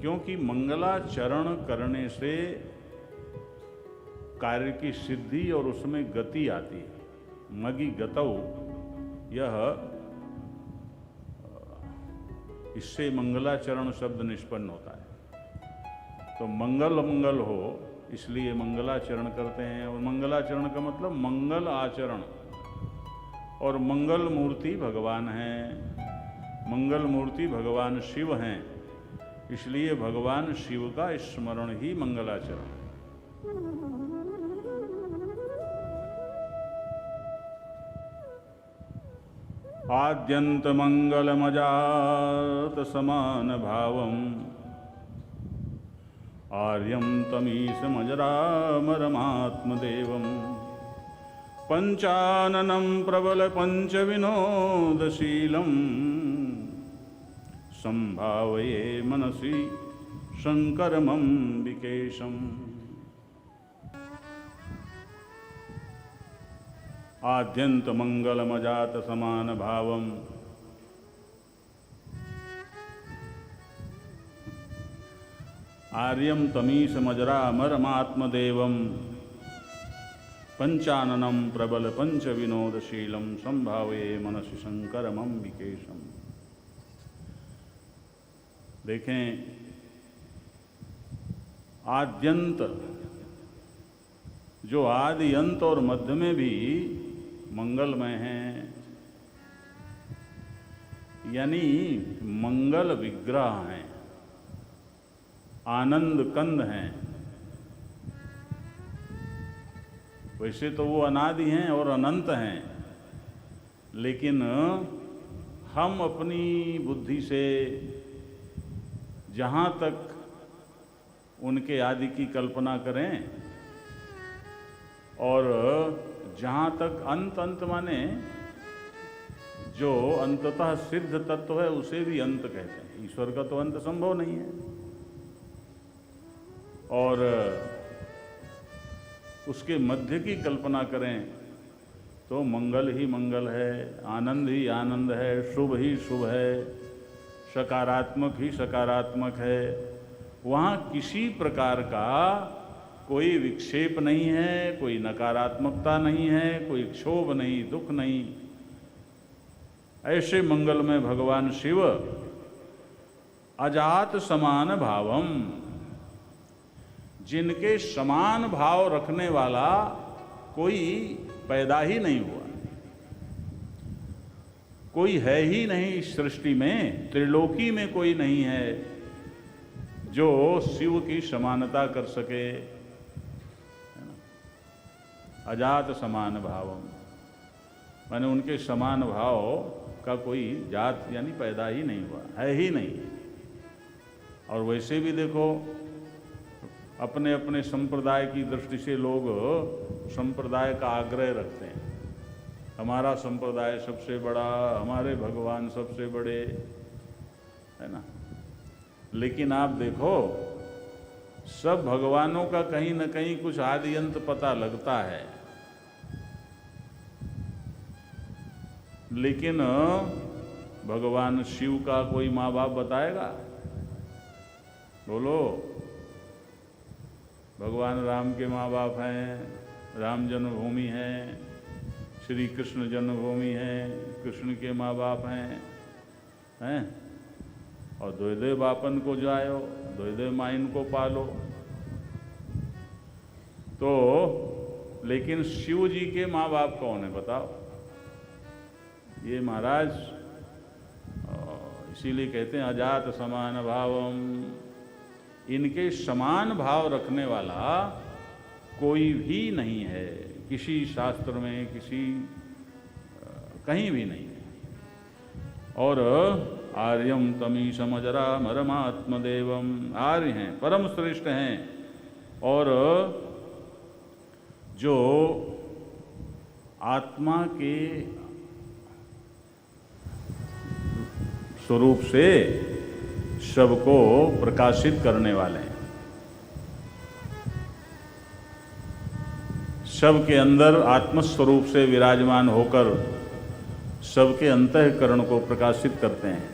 क्योंकि मंगलाचरण करने से कार्य की सिद्धि और उसमें गति आती है। मगी गतौ, यह इससे मंगलाचरण शब्द निष्पन्न होता है। तो मंगल मंगल हो इसलिए मंगलाचरण करते हैं। और मंगलाचरण का मतलब मंगल आचरण, और मंगल मूर्ति भगवान हैं, मंगल मूर्ति भगवान शिव हैं, इसलिए भगवान शिव का स्मरण ही मंगलाचरण है। आद्यंत मंगलमजात समान भावम आर्यम तमीशमजरामरमात्मदेवम पंचाननं प्रबल पंच विनोदशीलम संभावये मनसि शंकरमंबिकेशम। आद्यंत मंगलमजात समान भावम, आर्यम तमीशमजरामरमात्मदेवम पंचाननं प्रबल पंच विनोदशीलम संभावये मनसि शंकरमंबिकेशम। देखें, आद्यंत जो आदि अंत और मध्य में भी मंगलमय हैं, यानी मंगल विग्रह हैं, आनंद कंद हैं। वैसे तो वो अनादि हैं और अनंत हैं, लेकिन हम अपनी बुद्धि से जहाँ तक उनके आदि की कल्पना करें, और जहाँ तक अंत, अंत माने जो अंततः सिद्ध तत्व है उसे भी अंत कहते हैं। ईश्वर का तो अंत संभव नहीं है। और उसके मध्य की कल्पना करें तो मंगल ही मंगल है, आनंद ही आनंद है, शुभ ही शुभ है, सकारात्मक ही सकारात्मक है। वहाँ किसी प्रकार का कोई विक्षेप नहीं है, कोई नकारात्मकता नहीं है, कोई क्षोभ नहीं, दुख नहीं। ऐसे मंगल में भगवान शिव अजात समान भावम, जिनके समान भाव रखने वाला कोई पैदा ही नहीं हुआ, कोई है ही नहीं इस सृष्टि में, त्रिलोकी में कोई नहीं है जो शिव की समानता कर सके। अजात समान भावम माने उनके समान भाव का कोई जात यानी पैदा ही नहीं हुआ, है ही नहीं। और वैसे भी देखो, अपने अपने संप्रदाय की दृष्टि से लोग संप्रदाय का आग्रह रखते हैं। हमारा संप्रदाय सबसे बड़ा, हमारे भगवान सबसे बड़े, है ना। लेकिन आप देखो, सब भगवानों का कहीं न कहीं कुछ आदि अंत पता लगता है, लेकिन भगवान शिव का कोई माँ बाप बताएगा? बोलो। भगवान राम के माँ बाप हैं, राम जन्मभूमि है, श्री कृष्ण जन्मभूमि है, कृष्ण के माँ बाप हैं। और द्वैदय बापन को जायो, द्वैदय माइन को पालो। तो लेकिन शिव जी के माँ बाप कौन है बताओ? ये महाराज इसीलिए कहते हैं अजात समान भावम, इनके समान भाव रखने वाला कोई भी नहीं है किसी शास्त्र में, किसी कहीं भी नहीं है। और आर्यम तमीशमजरामरमात्मदेवम, आर्य हैं, परम श्रेष्ठ हैं, और जो आत्मा के स्वरूप से सबको प्रकाशित करने वाले हैं। सबके अंदर आत्मस्वरूप से विराजमान होकर सबके अंतःकरण को प्रकाशित करते हैं।